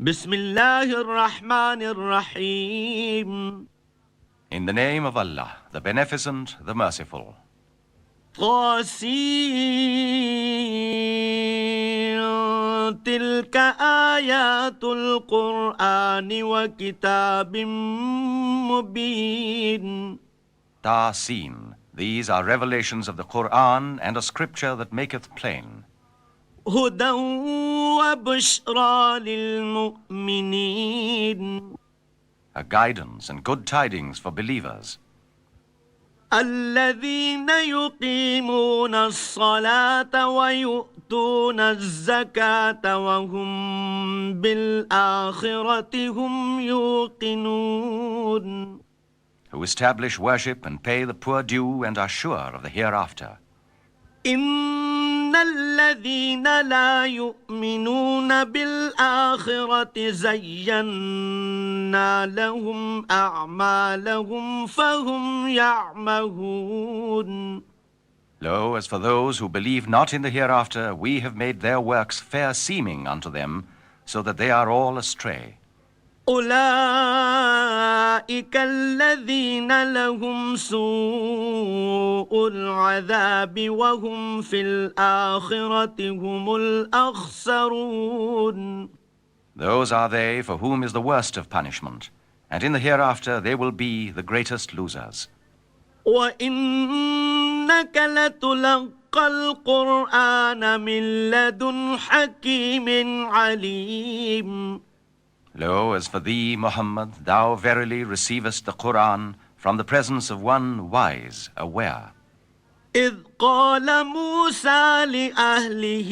بسم الله الرحمن الرحيم. In the name of Allah, the Beneficent, the Merciful. طاسين تلك آيات القرآن وكتاب مبين. Tasin. These are revelations of the Quran and a scripture that maketh plain. هدى وبشرى للمؤمنين. A guidance and good tidings for believers. الذين يقيمون الصلاة ويؤتون الزكاة وهم بالآخرة هم يوقنون. Who establish worship and pay the poor due and are sure of the hereafter. إن الذين لا يؤمنون بالآخرة زينا لهم أعمالهم فهم يعمهون. Lo, as for those who believe not in the hereafter, we have made their works fair seeming unto them, so that they are all astray. أولئك الذين لهم سوء العذاب وهم في الآخرة هم الأخسرون. Those are they for whom is the worst of punishment, and in the hereafter they will be the greatest losers. وإنك لتلقى القرآن من لدن حكيم عليم. Lo, as for thee, Muhammad, thou verily receivest the Quran from the presence of one wise, aware. إذ قال موسى لأهله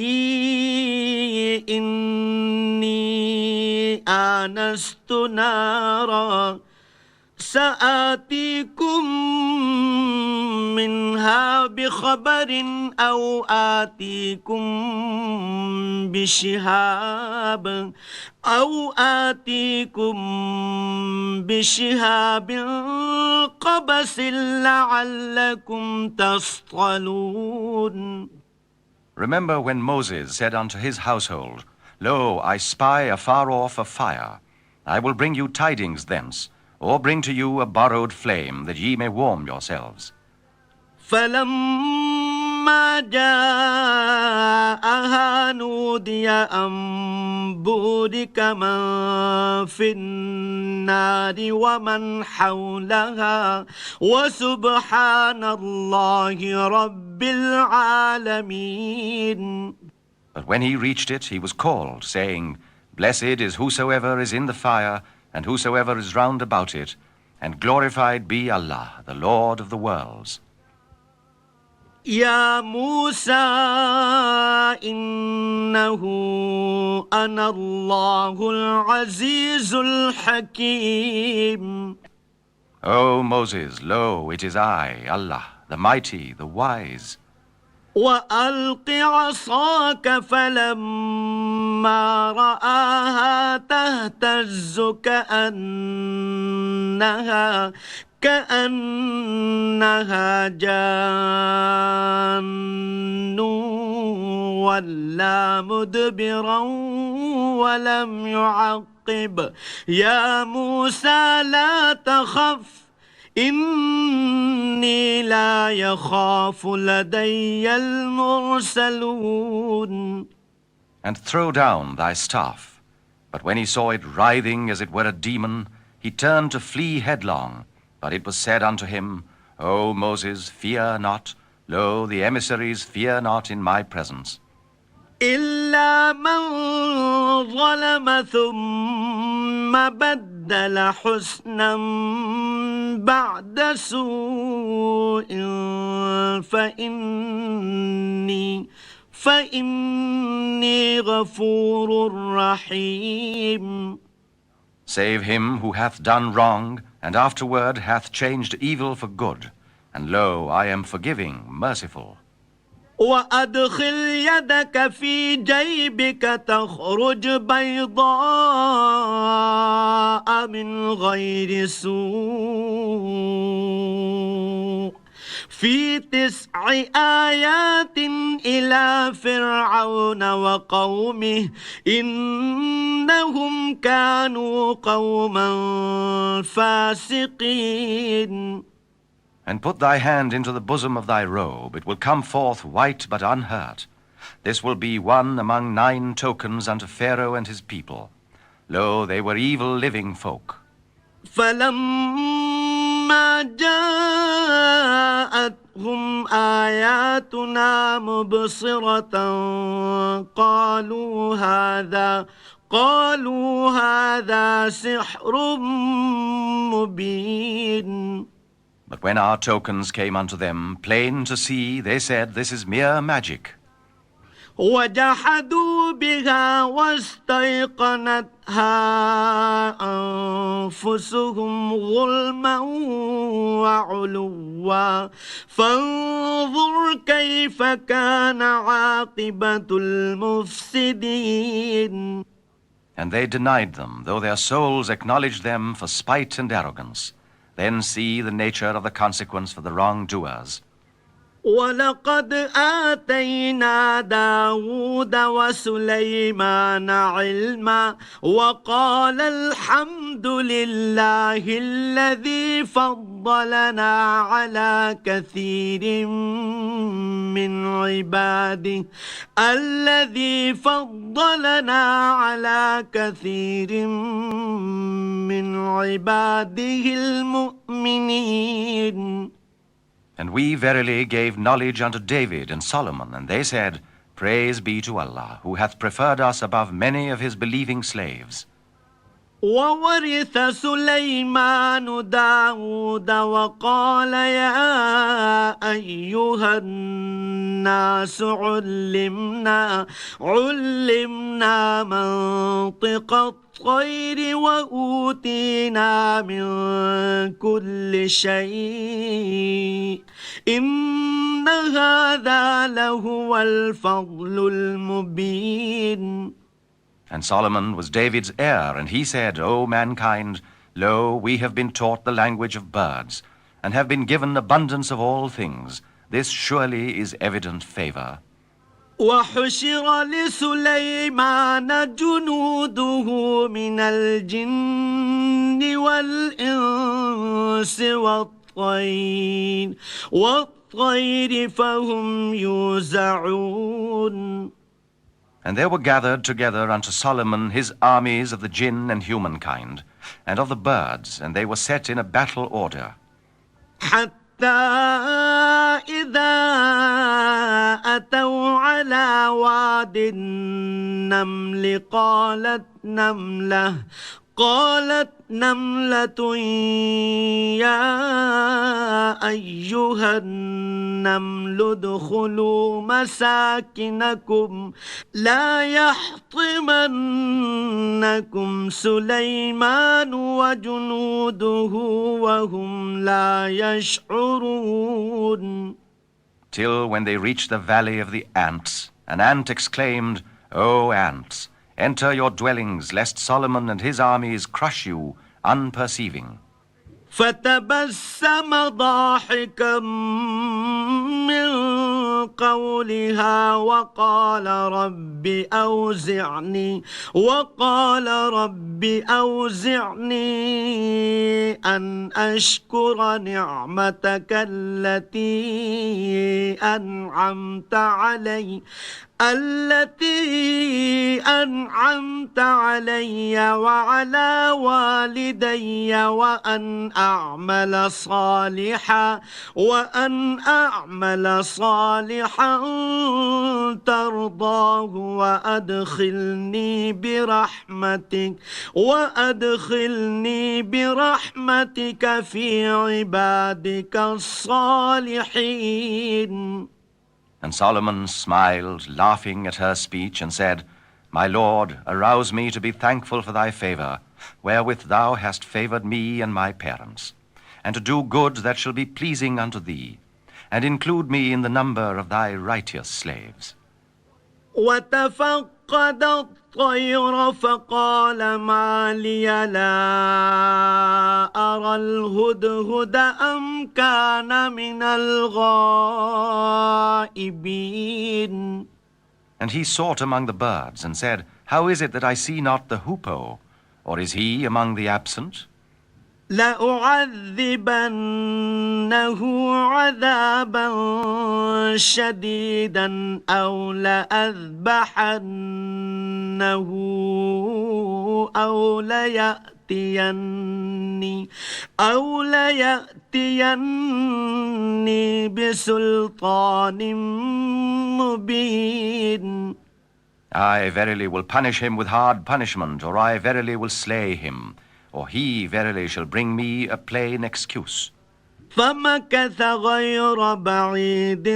إني آنست نارا سآتيكم منها بخبر أو آتيكم بشهاب قبس لعلكم تصطلون. Remember when Moses said unto his household, Lo, I spy afar off a fire. I will bring you tidings thence, or bring to you a borrowed flame, that ye may warm yourselves. فلما جاءها نودي أن بورك من في النار ومن حولها وسبحان الله رب العالمين. But when he reached it, he was called, saying, Blessed is whosoever is in the fire, and whosoever is round about it, and glorified be Allah, the Lord of the worlds. يا موسى إنه أنا الله العزيز الحكيم. O Moses, lo, it is I, Allah, the mighty, the wise. وألق عصاك فلما رآها تهتز كأنها جان ولا مدبرا ولم يعقب. يا موسى لا تخف إني لا يخاف لدي المرسلون. And throw down thy staff. But when he saw it writhing as it were a demon, he turned to flee headlong. But it was said unto him, O Moses, fear not. Lo, the emissaries fear not in my presence. إلا من ظلم ثم بدل حسنا بعد سوء فإني غفور رحيم. Save him who hath done wrong, and afterward hath changed evil for good. And lo, I am forgiving, merciful. وأدخل يدك في جيبك تخرج بيضاء من غير سوء في 9 آيات إلى فرعون وقومه إنهم كانوا قوما فاسقين. And put thy hand into the bosom of thy robe, it will come forth white but unhurt. This will be one among 9 tokens unto Pharaoh and his people. Lo, they were evil living folk. فلما جاءتهم آياتنا مبصرة قالوا هذا سحر مبين. But when our tokens came unto them, plain to see, they said, This is mere magic. وجحدوا بها واستيقنتها أنفسهم ظلما وعلوا فانظر كيف كان عاقبة المفسدين. And they denied them, though their souls acknowledged them for spite and arrogance. Then see the nature of the consequence for the wrongdoers. ولقد آتينا داود وسليمان علما وقال الحمد لله الذي فضلنا على كثير من عباده المؤمنين. And we verily gave knowledge unto David and Solomon, and they said, Praise be to Allah, who hath preferred us above many of his believing slaves. وورث سليمان داود وقال يا أيها الناس علمنا منطق الطير وأوتينا من كل شيء إن هذا لهو الفضل المبين. And Solomon was David's heir, and he said, O mankind, lo, we have been taught the language of birds, and have been given abundance of all things. This surely is evident favor. وحشر لسليمان جنوده من الجن والإنس والطير فهم يوزعون. And there were gathered together unto Solomon his armies of the jinn and humankind, and of the birds, and they were set in a battle order. حتى إذا أتوا على واد النمل قالت نملة يا أيها النمل ادخلوا مساكنكم لا يحطمنكم سليمان وجنوده وهم لا يشعرون. Till when they reached the valley of the ants, an ant exclaimed, O ants, enter your dwellings, lest Solomon and his armies crush you, unperceiving. فتبسم ضاحكا من قولها وقال رب أوزعني أن أشكر نعمتك التي أنعمت علي وعلى والدي وأن أعمل صالحا ترضاه وأدخلني برحمتك في عبادك الصالحين. And Solomon smiled, laughing at her speech, and said, My Lord, arouse me to be thankful for thy favor, wherewith thou hast favored me and my parents, and to do good that shall be pleasing unto thee, and include me in the number of thy righteous slaves. وتفقد فقد الطير فقال ما لي لا أرى الهدهد أم كان من الغائبين. And he sought among the birds and said, How is it that I see not the hoopoe? Or is he among the absent? لأعذبنه عذابا شديدا أو لأذبحنه أو ليأتيني بسلطان مبين. I verily will punish him with hard punishment, or I verily will slay him, or he verily shall bring me a plain excuse. فمكث غير بعيد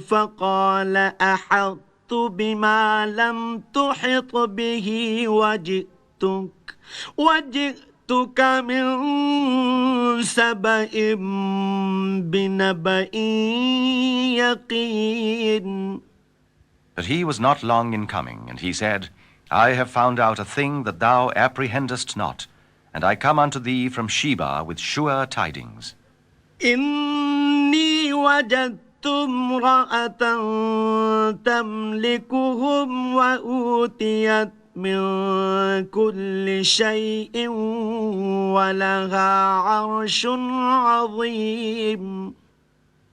فقال أحطت بما لم تحط به وجئتك من سبأ بنبأ يقين. But he was not long in coming, and he said, I have found out a thing that thou apprehendest not, and I come unto thee from Sheba with sure tidings. إني وجدت امرأة تملكهم وأوتيت من كل شيء ولها عرش عظيم.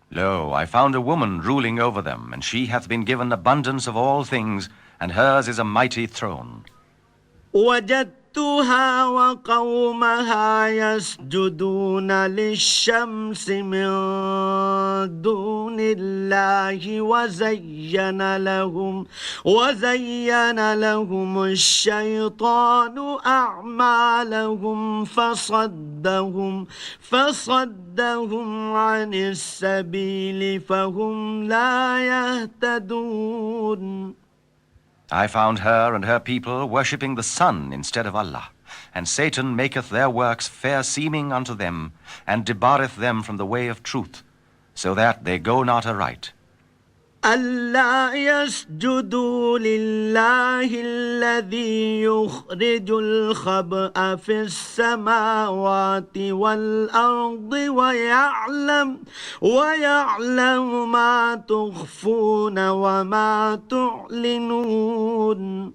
Lo, I found a woman ruling over them, and she hath been given abundance of all things, and hers is a mighty throne. وجدتها وقومها يسجدون للشمس من دون الله وزين لهم الشيطان أعمالهم فصدهم عن السبيل فهم لا يهتدون. I found her and her people worshipping the sun instead of Allah, and Satan maketh their works fair seeming unto them, and debarreth them from the way of truth, so that they go not aright. ألا يسجدوا لله الذي يخرج الخبأ في السماوات والأرض ويعلم ما تخفون وما تعلنون.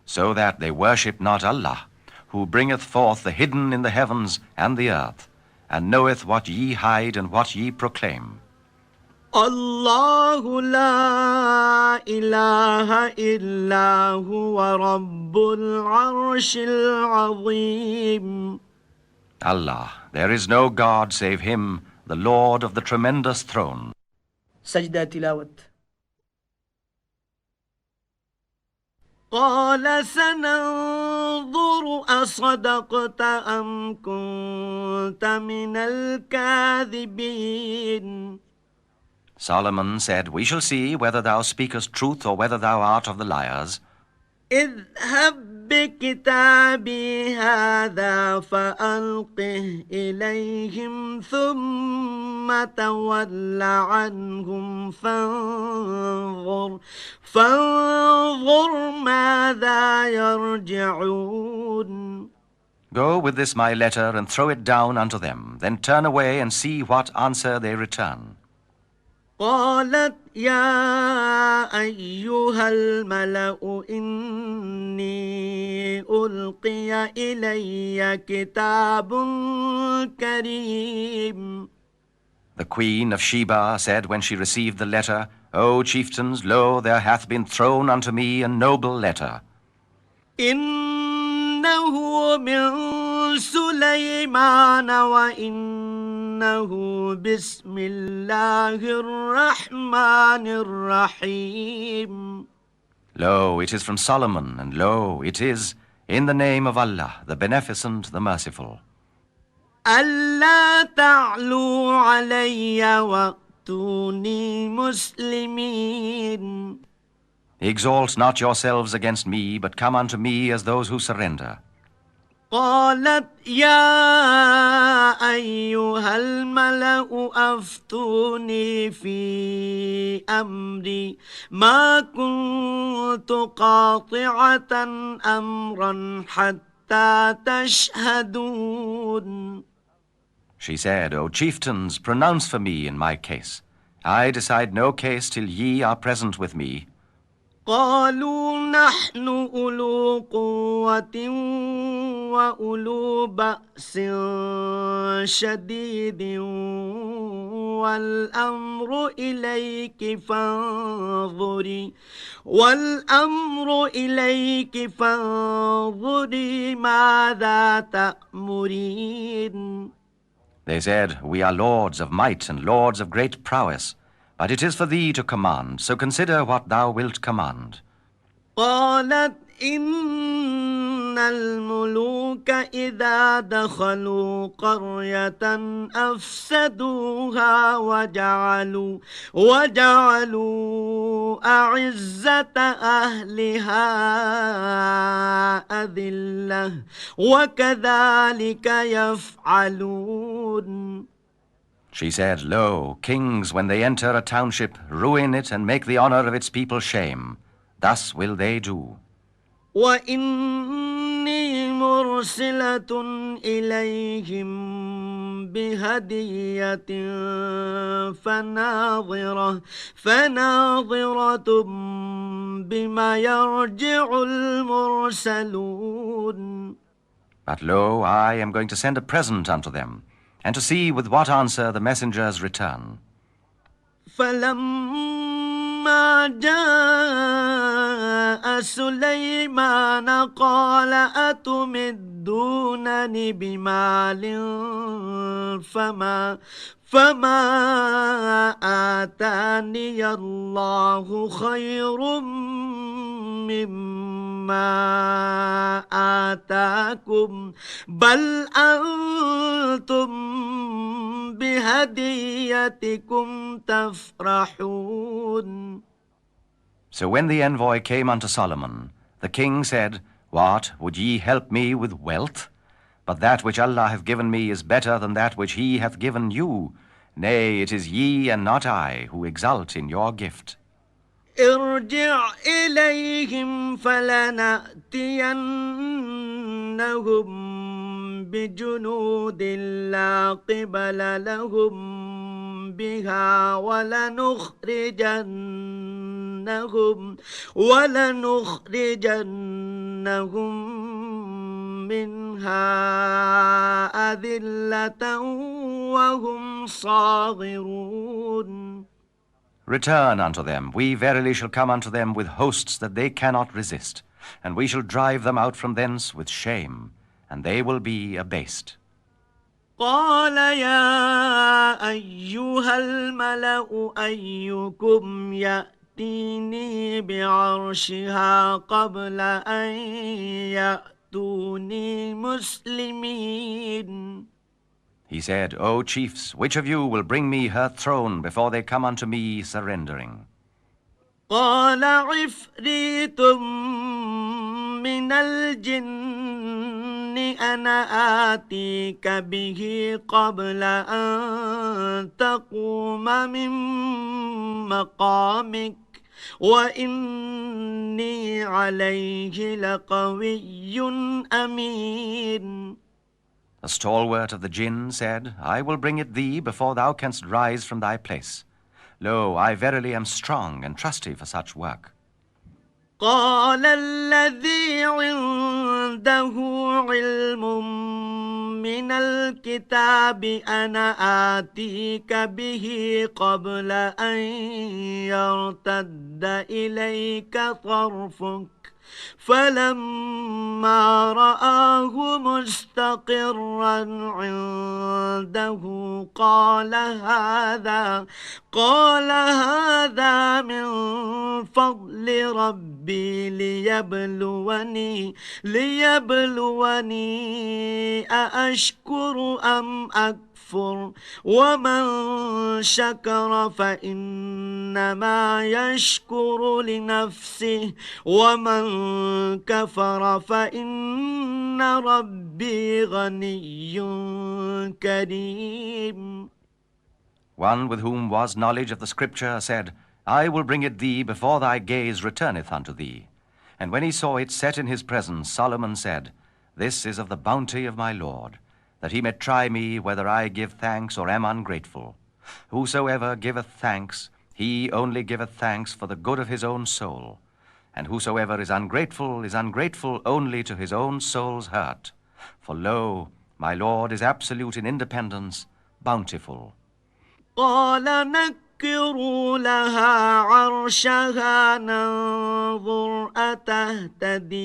So that they worship not Allah, who bringeth forth the hidden in the heavens and the earth, and knoweth what ye hide and what ye proclaim. الله لا إله إلا هو رب العرش العظيم. Allah, there is no God save Him, the Lord of the tremendous throne. سجدة تلاوة. قال سننظر أصدقت أم كنت من الكاذبين. Solomon said, We shall see whether thou speakest truth or whether thou art of the liars. اذهب بكتابي هذا فألقه إليهم ثم تول عنهم فانظر ماذا يرجعون. Go with this my letter and throw it down unto them, then turn away and see what answer they return. قالت يا أيها الملأ إني ألقي إلي كتاب كريم. The queen of Sheba said when she received the letter, O chieftains, lo, there hath been thrown unto me a noble letter. إنه من سليمان وإنه بسم الله الرحمن الرحيم. Lo, it is from Solomon, and lo, it is in the name of Allah, the Beneficent, the Merciful. ألا تعلوا علي وأتوني مسلمين. Exalt not yourselves against me, but come unto me as those who surrender. قالت يا أيها الملأ أفتوني في أمري ما كنت قاطعة أمرا حتى تشهدون. She said, O chieftains, pronounce for me in my case. I decide no case till ye are present with me. قالوا نحن أولو قوة وأولو بأس شديد والأمر إليك فانظري ماذا تأمرين. They said, We are lords of might and lords of great prowess, but it is for thee to command, so consider what thou wilt command. قالت إن الملوك إذا دخلوا قرية أفسدوها وجعلوا أعزة أهلها أذلة وكذلك يفعلون. She said, Lo, kings, when they enter a township, ruin it and make the honor of its people shame. Thus will they do. وإني مرسلة إليهم بهدية فناظرة بما يرجع المرسلون. But lo, I am going to send a present unto them, and to see with what answer the messengers return. فلما جاء سليمان قال أتمدونني بمال فما آتاني الله خير مما آتاكم بل أنتم بهديتكم تفرحون. So when the envoy came unto Solomon, the king said, What, would ye help me with wealth? But that which Allah hath given me is better than that which he hath given you. Nay, it is ye and not I who exult in your gift. ارجع إليهم فلنأتينهم بجنود لا قبل لهم بها ولنخرجنهم منها أذلة وهم صاغرون. Return unto them. We verily shall come unto them with hosts that they cannot resist, and we shall drive them out from thence with shame, and they will be abased. قال يا أيها الملأ أيكم يأتيني بعرشها قبل أن يأتوني مسلمين. He said, O chiefs, which of you will bring me her throne before they come unto me surrendering? قال عفريت من الجن أنا آتيك به قبل أن تقوم من مقامك وإني عليه لقوي أمين. The stalwart of the jinn said, I will bring it thee before thou canst rise from thy place. Lo, I verily am strong and trusty for such work. قال الذي عنده علم من الكتاب أنا آتيك به قبل أن يرتد إليك طرفك فلما رآه مستقرا عنده قال هذا من فضل ربي ليبلوني أأشكر أم أكفر ومن شكر فإنما يشكر لنفسه ومن كفر فإن إن ربي غني كريم. One with whom was knowledge of the Scripture said, I will bring it thee before thy gaze returneth unto thee. And when he saw it set in his presence, Solomon said, This is of the bounty of my Lord, that he may try me whether I give thanks or am ungrateful. Whosoever giveth thanks, he only giveth thanks for the good of his own soul. And whosoever is ungrateful only to his own soul's hurt. For lo, my Lord is absolute in independence, bountiful. قال نكروا لها عرشها ننظر أتهتدي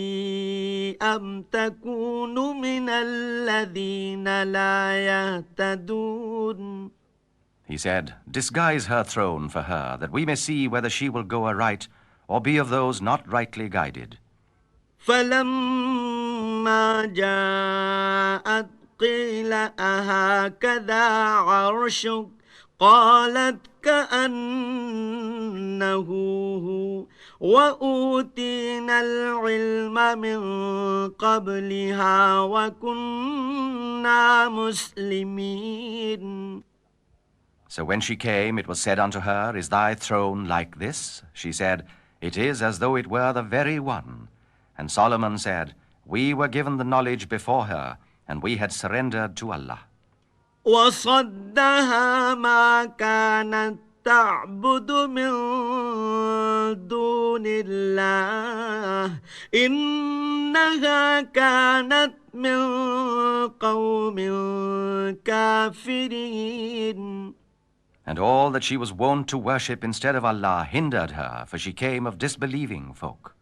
أم تكون من الذين لا يهتدون. He said, Disguise her throne for her, that we may see whether she will go aright, or be of those not rightly guided. فلما جاءت قيل أهكذا عرشك قالت كأنه هو وأوتينا العلم من قبلها وكنا مسلمين. So when she came, it was said unto her, Is thy throne like this? She said, It is as though it were the very one. And Solomon said, We were given the knowledge before her, and we had surrendered to Allah. وصدها ما كانت تعبد من دون الله إنها كانت من قوم كافرين. And all that she was wont to worship instead of Allah hindered her, for she came of disbelieving folk.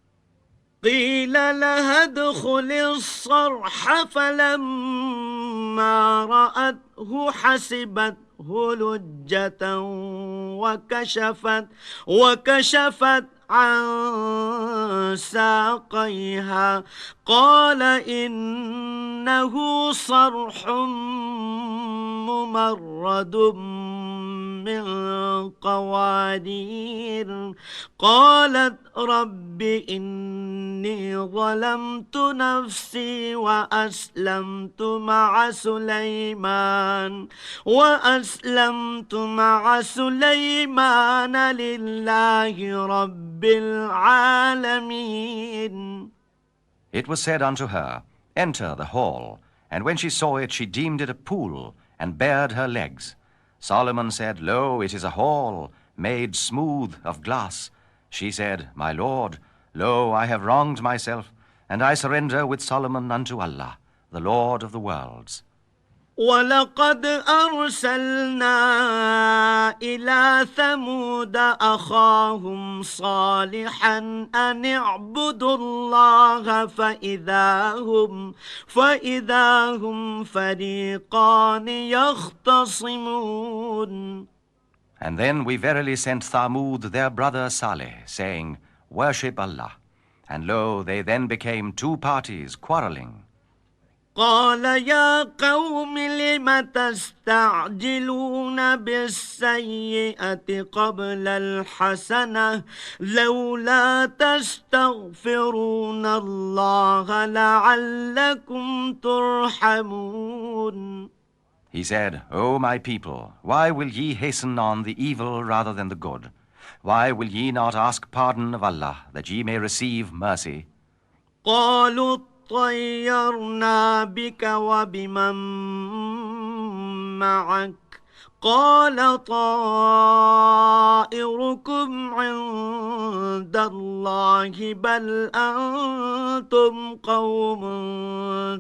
قيل لها ادخل الصرح فلما رأته حسبته لجة وكشفت عن ساقيها قال إنه صرح ممرد من قوارير قالت رب إني ظلمت نفسي وأسلمت مع سليمان لله رب العالمين. It was said unto her, Enter the hall. And when she saw it, she deemed it a pool, and bared her legs. Solomon said, Lo, it is a hall, made smooth of glass. She said, My Lord, lo, I have wronged myself, and I surrender with Solomon unto Allah, the Lord of the worlds. ولقد أرسلنا إلى ثمود أخاهم صالحا أن اعبدوا الله فإذا هم فريقان يختصمون. And then we verily sent Thamud their brother Saleh, saying, Worship Allah. And lo, they then became two parties quarreling. قال يا قوم لم تستعجلون بالسيئة قبل الحسنة لولا تستغفرون الله لعلكم ترحمون. He said, O my people, why will ye hasten on the evil rather than the good? Why will ye not ask pardon of Allah, that ye may receive mercy? قالوا طيرنا بك وبمن معك قال طائركم عند الله بل أنتم قوم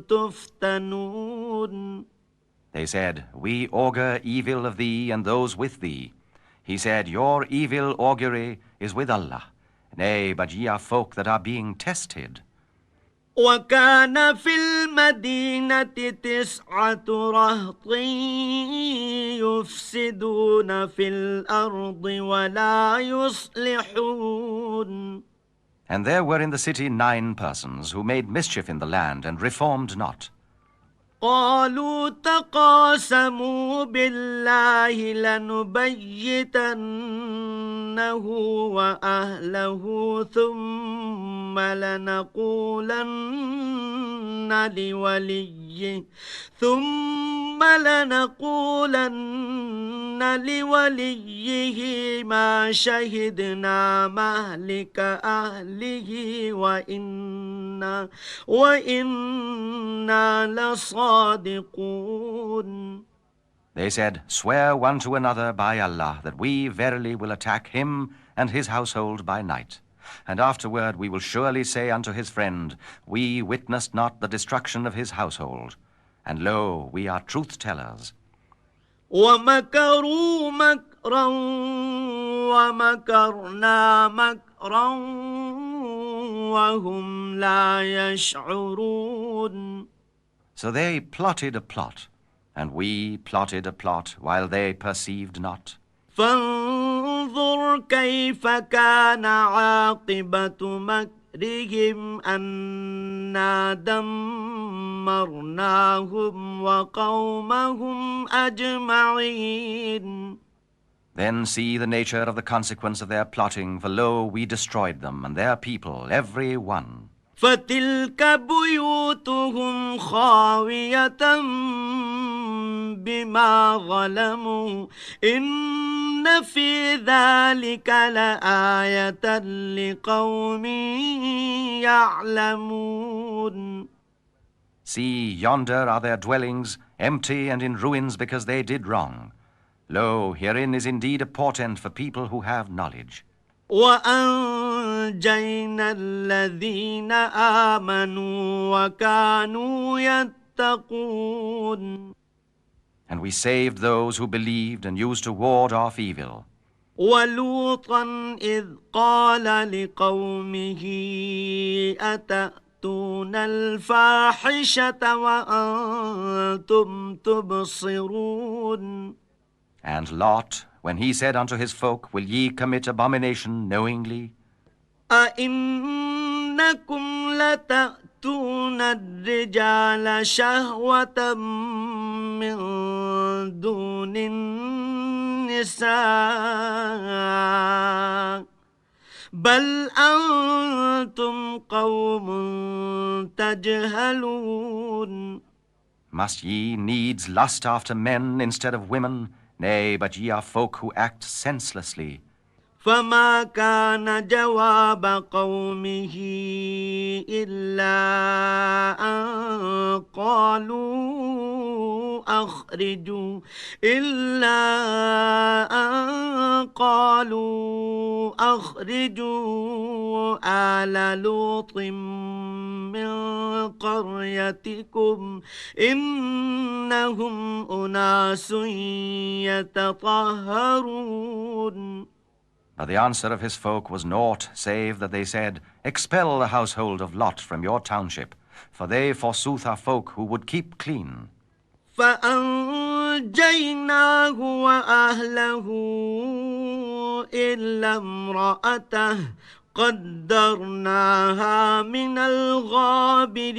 تفتنون. They said, We augur evil of thee and those with thee. He said, Your evil augury is with Allah. Nay, but ye are folk that are being tested. وكان في المدينة 9 رهط يفسدون في الأرض ولا يصلحون. And there were in the city 9 persons who made mischief in the land and reformed not. قالوا تقاسموا بالله لنبيتنه وأهله ثم لنقولن لوليه ثم لنقولن لوليه ما شهدنا مهلك أهله وإنا لصادقون. They said, "Swear one to another by Allah that we verily will attack him and his household by night. And afterward we will surely say unto his friend, We witnessed not the destruction of his household. And lo, we are truth-tellers." ومكروا مكرا ومكرنا مكرا وهم لا يشعرون. So they plotted a plot, and we plotted a plot while they perceived not. فانظر كيف كان عاقبة مكرهم أنا دمرناهم وقومهم أجمعين. Then see the nature of the consequence of their plotting, for lo, we destroyed them and their people, every one. فتلك بيوتهم خاوية بما ظلموا إن في ذلك لآية لقوم يعلمون. See, yonder are their dwellings, empty and in ruins because they did wrong. Lo, herein is indeed a portent for people who have knowledge. وأنجينا الذين آمنوا وكانوا يتقون. And we saved those who believed and used to ward off evil. ولوطا إذ قال لقومه أتأتون الفاحشة وأنتم تبصرون. And Lot, when he said unto his folk, Will ye commit abomination knowingly? أئنكم لتأتون الرجال شهوة من دون النساء بل أنتم قوم تجهلون. Must ye needs lust after men instead of women? Nay, but ye are folk who act senselessly. فما كان جواب قومه إلا أن قالوا أخرجوا آل لوط من قريتكم إنهم أناس يتطهرون. But the answer of his folk was naught, save that they said, Expel the household of Lot from your township, for they forsooth are folk who would keep clean. فأنجيناه وأهله إلا امرأته قدرناها من الغابرين.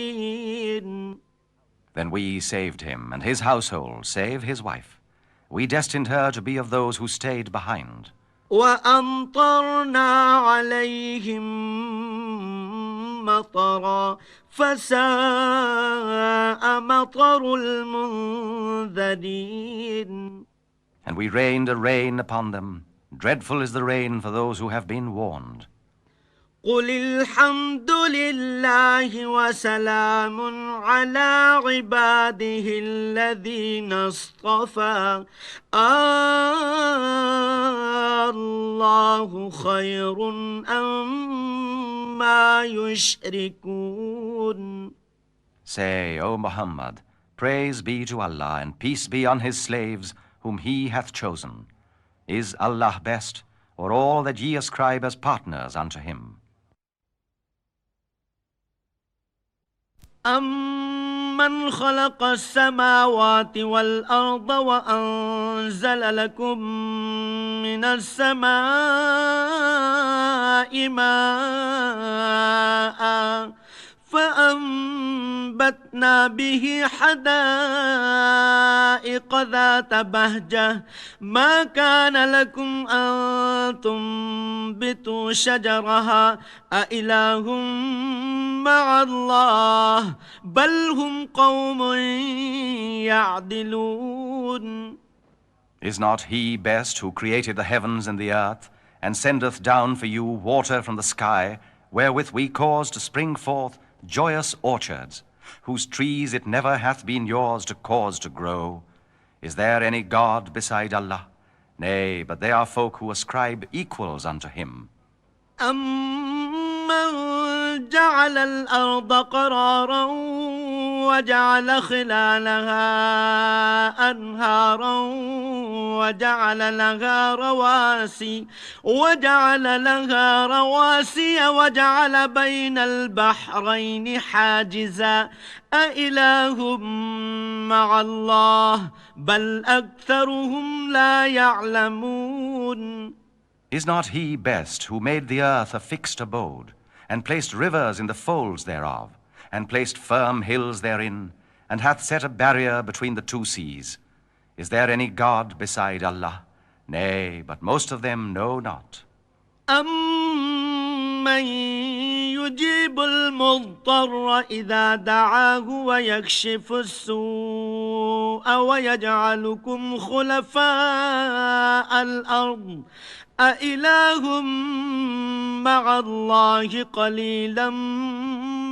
Then we saved him and his household, save his wife. We destined her to be of those who stayed behind. وأمطرنا عليهم مطرا فساء مطر المنذرين. And we rained a rain upon them. Dreadful is the rain for those who have been warned. قل الحمد لله وسلام على عباده الذين اصطفى الله خير أما يشركون. Say, O Muhammad, praise be to Allah and peace be on his slaves whom he hath chosen. Is Allah best, or all that ye ascribe as partners unto him? أَمَّنْ خَلَقَ السَّمَاوَاتِ وَالْأَرْضَ وَأَنزَلَ لَكُم مِّنَ السَّمَاءِ مَاءً فأنبتنا به حدائق ذات بهجة ما كان لكم أن تنبتوا شجرها أإله مع الله بل هم قوم يعدلون. Is not he best who created the heavens and the earth, and sendeth down for you water from the sky, wherewith we cause to spring forth joyous orchards, whose trees it never hath been yours to cause to grow? Is there any God beside Allah? Nay, but they are folk who ascribe equals unto him. أَمَّنْ جَعَلَ الْأَرْضَ قَرَارًا وَجَعَلَ خِلَالَهَا أَنْهَارًا وَجَعَلَ لَهَا رواسي وَجَعَلَ بَيْنَ الْبَحْرَيْنِ حَاجِزًا أَإِلَٰهٌ مَّعَ اللَّهِ بَلْ أَكْثَرُهُمْ لَا يَعْلَمُونَ. Is not he best who made the earth a fixed abode, and placed rivers in the folds thereof, and placed firm hills therein, and hath set a barrier between the two seas? Is there any God beside Allah? Nay, but most of them know not. أَمَّن يُجِيبُ الْمُضْطَرَّ إِذَا دَعَاهُ وَيَكْشِفُ السُّوءَ وَيَجْعَلُكُمْ خُلَفَاءَ الْأَرْضِ أَإِلَٰهٌ مَّعَ اللَّهِ قَلِيلًا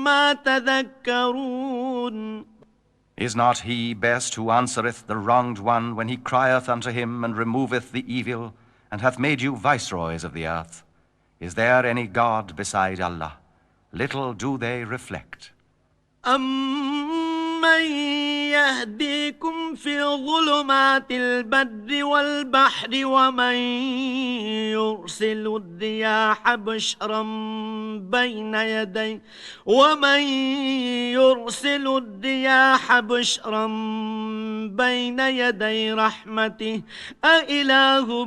مَّا تَذَكَّرُونَ. Is not he best who answereth the wronged one when he crieth unto him, and removeth the evil, and hath made you viceroys of the earth? Is there any God beside Allah? Little do they reflect. أَمَّن يَهْدِيكُمْ فِي ظُلُمَاتِ الْبَرِّ وَالْبَحْرِ وَمَن يُرْسِلُ الرِّيَاحَ بُشْرًا بَيْنَ يَدَيْ رَحْمَتِهِ أَإِلَٰهٌ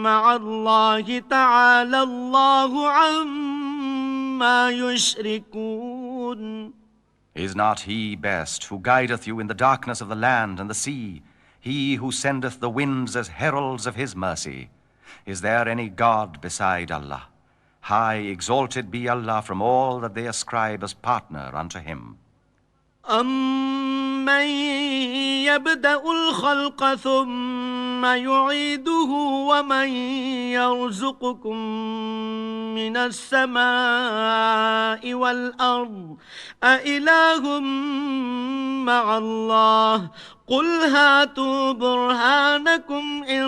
مَّعَ اللَّهِ تَعَالَى اللَّهُ عَمَّا يُشْرِكُونَ. Is not he best who guideth you in the darkness of the land and the sea, he who sendeth the winds as heralds of his mercy? Is there any God beside Allah? High exalted be Allah from all that they ascribe as partner unto him. أَمَّن يَبْدَأُ الْخَلْقَ ثُمَّ يُعِيدُهُ وَمَن يَرْزُقُكُم مِّنَ السَّمَاءِ وَالْأَرْضِ أَإِلَٰهٌ مَّعَ اللَّهِ قُلْ هَاتُوا بُرْهَانَكُمْ إِن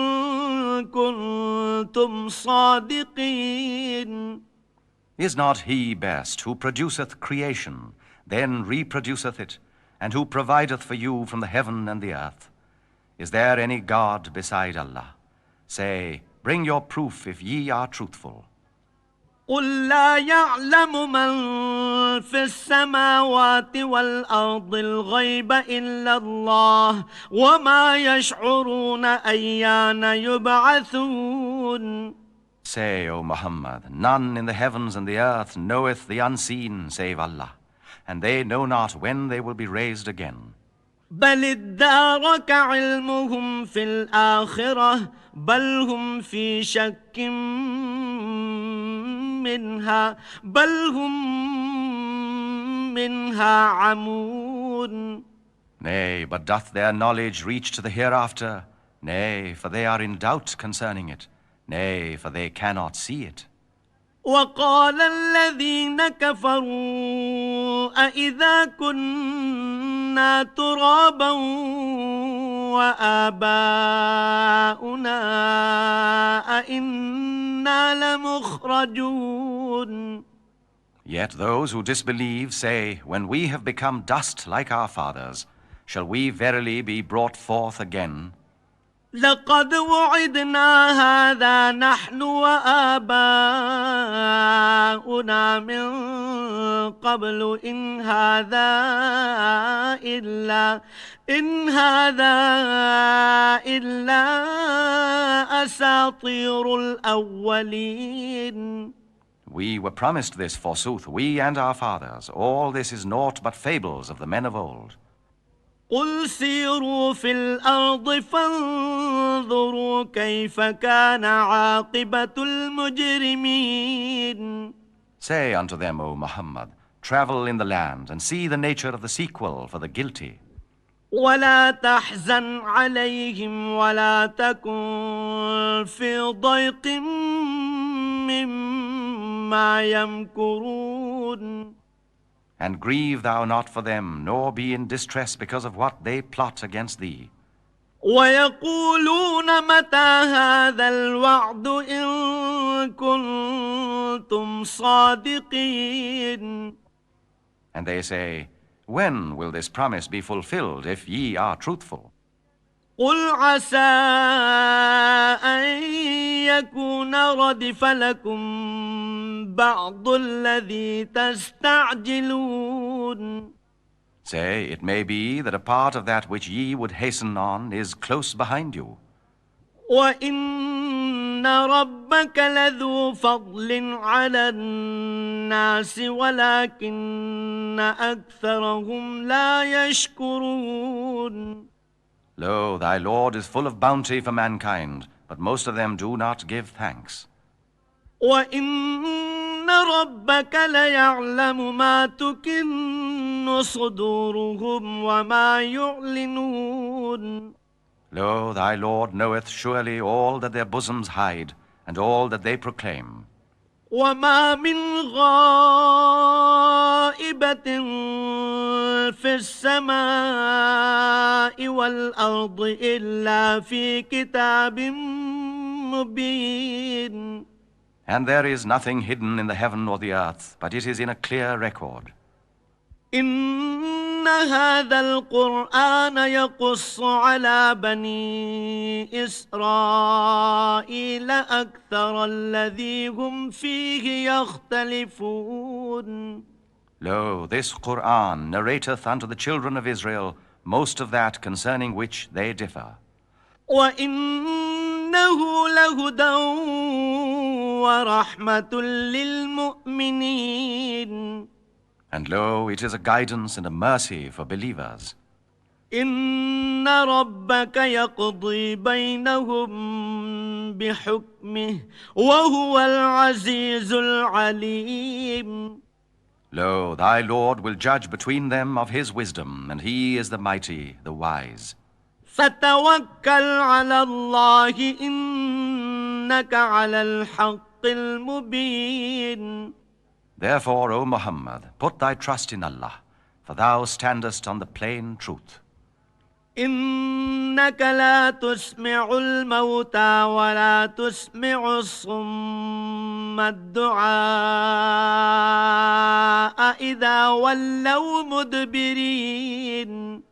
كُنتُمْ صَادِقِينَ. Is not he best who produceth creation, then reproduceth it, and who provideth for you from the heaven and the earth? Is there any God beside Allah? Say, bring your proof if ye are truthful. قُل لَّا يَعْلَمُ مَن فِي السَّمَاوَاتِ وَالْأَرْضِ الْغَيْبَ إِلَّا اللَّهُ وَمَا يَشْعُرُونَ أَيَّانَ يُبْعَثُونَ. Say, O Muhammad, none in the heavens and the earth knoweth the unseen save Allah, and they know not when they will be raised again. بل ادارك علمهم في الآخرة بل هم في شك منها عمون. Nay, but doth their knowledge reach to the hereafter? Nay, for they are in doubt concerning it. Nay, for they cannot see it. وقال الذين كفروا أإذا كنا ترابا وآباؤنا أإنا لمخرجون. Yet those who disbelieve say, when we have become dust like our fathers, shall we verily be brought forth again? لقد وعدنا هذا نحن وآباؤنا من قبل إن هذا إلا أساطير الأولين. We were promised this forsooth, we and our fathers. All this is naught but fables of the men of old. قل سيروا في الأرض فانظروا كيف كان عاقبة المجرمين. Say unto them, O Muhammad, travel in the land and see the nature of the sequel for the guilty. ولا تحزن عليهم ولا تكن في ضيق مما يمكرون. And grieve thou not for them, nor be in distress because of what they plot against thee. ويقولون متى هذا الوعد إن كنتم صادقين. And they say, when will this promise be fulfilled if ye are truthful? قل عسى أن يكون ردف لكم بعض الذي تستعجلون. Say, it may be that a part of that which ye would hasten on is close behind you. وإن ربك لذو فضل على الناس ولكن أكثرهم لا يشكرون. Lo, thy Lord is full of bounty for mankind, but most of them do not give thanks. وإن ربك ليعلم ما تكن صدورهم وما يعلنون. Lo, thy Lord knoweth surely all that their bosoms hide, and all that they proclaim. وما من غائبة في السماء والأرض إلا في كتاب مبين. And there is nothing hidden in the heaven or the earth, but it is in a clear record. إن هذا القرآن يقص على بني إسرائيل أكثر الذي هم فيه يختلفون. Lo, this Qur'an narrateth unto the children of Israel most of that concerning which they differ. وإنه لهدى ورحمة للمؤمنين. And lo, it is a guidance and a mercy for believers. إن ربك يقضي بينهم بحكمه وهو العزيز العليم. Lo, thy Lord will judge between them of his wisdom, and he is the mighty, the wise. فتوكل على الله إنك على الحق المبين. Therefore, O Muhammad, put thy trust in Allah, for thou standest on the plain truth. إنك لا تسمع الموتى ولا تسمع الصم الدعاء إذا ولوا مدبرين.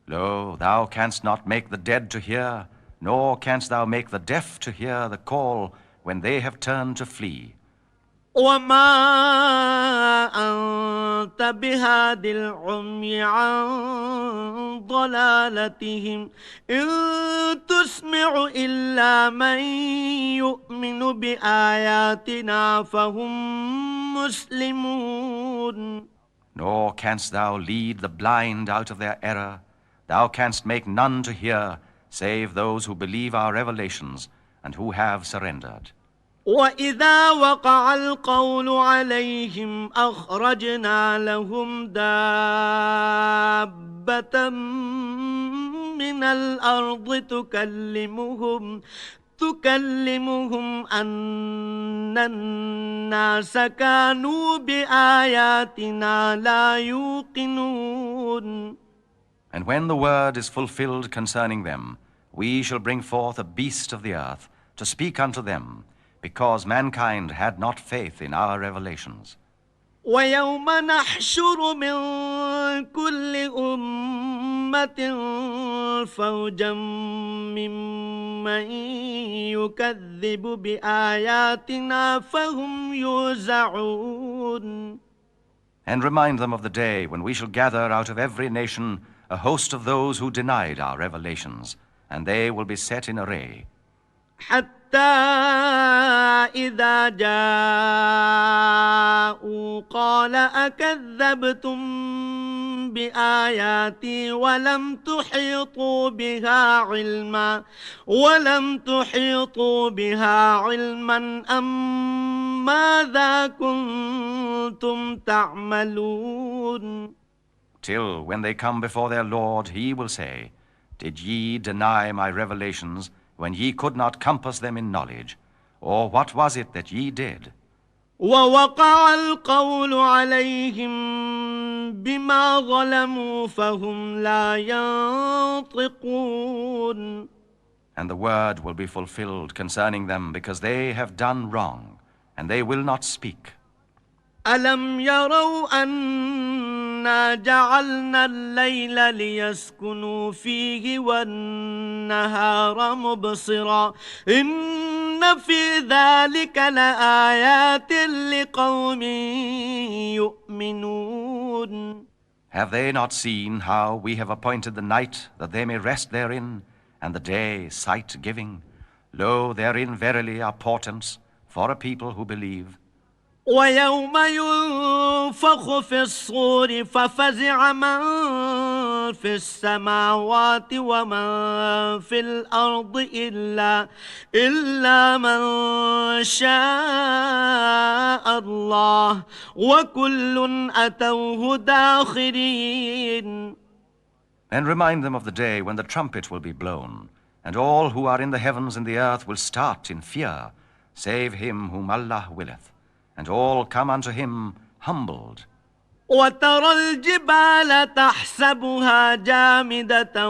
Lo, thou canst not make the dead to hear, nor canst thou make the deaf to hear the call when they have turned to flee. وما أنت بهاد العمي عن ضلالتهم إن تسمع إلا من يؤمن بآياتنا فهم مسلمون. Nor canst thou lead the blind out of their error. Thou canst make none to hear, save those who believe our revelations and who have surrendered. وإذا وقع القول عليهم أخرجنا لهم دابة من الأرض تكلمهم أن الناس كانوا بآياتنا لا يوقنون. And when the word is fulfilled concerning them, we shall bring forth a beast of the earth to speak unto them, because mankind had not faith in our revelations. ويوم نحشر من كل أمة فوجا ممن يكذب بآياتنا فهم يوزعون. And remind them of the day when we shall gather out of every nation a host of those who denied our revelations, and they will be set in array. حتى إذا جاءوا قال أكذبتم بآياتي ولم تحيطوا بها علما أم ماذا كنتم تعملون. Till when they come before their Lord, he will say, Did ye deny my revelations when ye could not compass them in knowledge? Or what was it that ye did? ووقع القول عليهم بما ظلموا فهم لا ينطقون. And the word will be fulfilled concerning them because they have done wrong, and they will not speak. ألم يروا أنا جعلنا الليل ليسكنوا فيه والنهار مبصرا إن في ذلك لآيات لقوم يؤمنون. Have they not seen how we have appointed the night that they may rest therein, and the day sight-giving? Lo, therein verily are portents for a people who believe. ويوم ينفخ في الصور ففزع من في السماوات ومن في الأرض إلا من شاء الله وكل أتوه داخرين. And remind them of the day when the trumpet will be blown, and all who are in the heavens and the earth will start in fear, save him whom Allah willeth. And all come unto him humbled. وترى الجبال تحسبها جامدة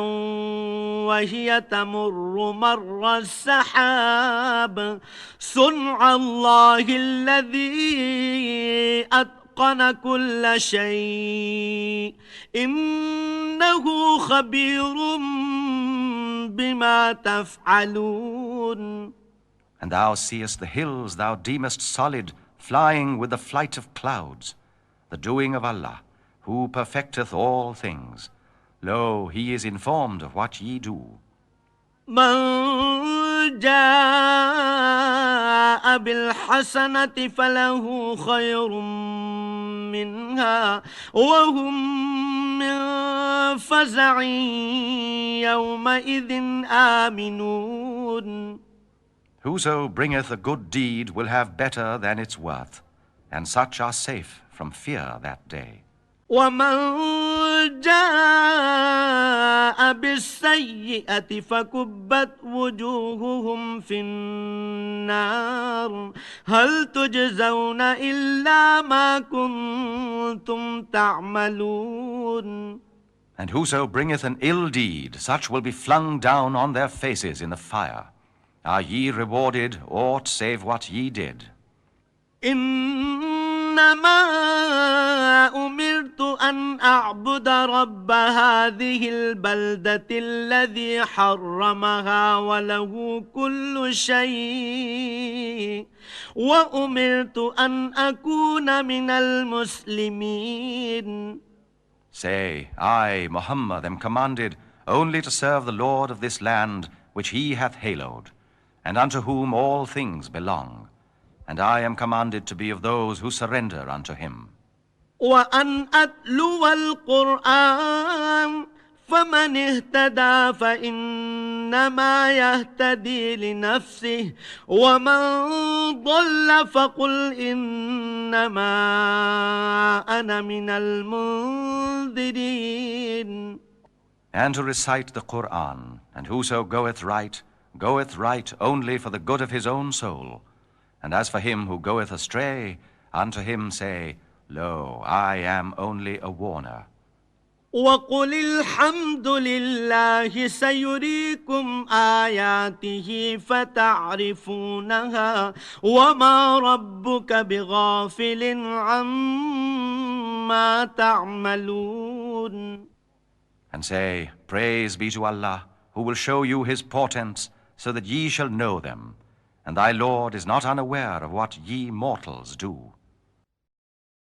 وهي تمر مر السحاب صنع الله الذي أتقن كل شيء إنه خبير بما تفعلون. And thou seest the hills thou deemest solid, flying with the flight of clouds, the doing of Allah, who perfecteth all things. Lo, he is informed of what ye do. من جاء بالحسنة فله خير منها وهم من فزع يومئذ آمنون. Whoso bringeth a good deed will have better than its worth, and such are safe from fear that day. ومن جاء بالسيئة فكبت وجوههم في النار هل تجزون إلا ما كنتم تعملون. And whoso bringeth an ill deed, such will be flung down on their faces in the fire. Are ye rewarded aught save what ye did? إنما أمرت أن أعبد رب هذه البلدة الذي حرمها وله كل شيء وأمرت أن أكون من المسلمين. Say, I, Muhammad, am commanded only to serve the Lord of this land which he hath hallowed, and unto whom all things belong. And I am commanded to be of those who surrender unto him. وأن أتلو القرآن فمن اهتدى فإنما يهتدي لنفسه ومن ضل فقل إنما أنا من المنذرين. And to recite the Quran, and whoso goeth right only for the good of his own soul. And as for him who goeth astray, unto him say, Lo, I am only a warner. وقل الحمد لله سيريكم آياته فتعرفونها وما ربك بغافل عما تعملون. And say, Praise be to Allah, who will show you his portents, so that ye shall know them. And thy Lord is not unaware of what ye mortals do.